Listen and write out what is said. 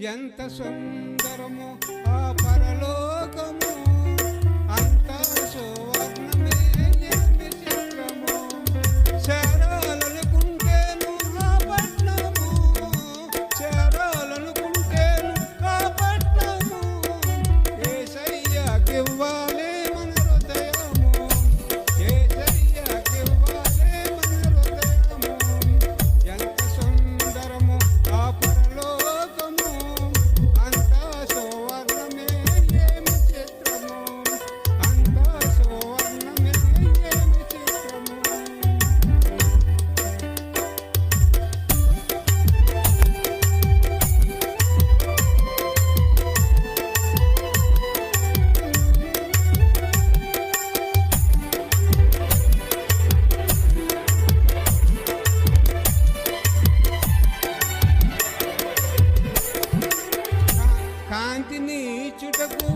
ఎంత సుందరము ఆ పరలోకము, అంత సువర్ణమే ఏమి చిత్రము. చేరాలనుకుంటేను ఆ పట్నము, చేరాలనుకుంటేను ఆ పట్నము. యేసయ్యకివ్వాలి మన హృదయము, యేసయ్యకివ్వాలి మన హృదయము. ఎంత సుందరము ఆ పరలోకము, అంత సువర్ణమే ఏమి చిత్రము, అంత సువర్ణమే ఏమి చిత్రము. కాంతిని చుటకు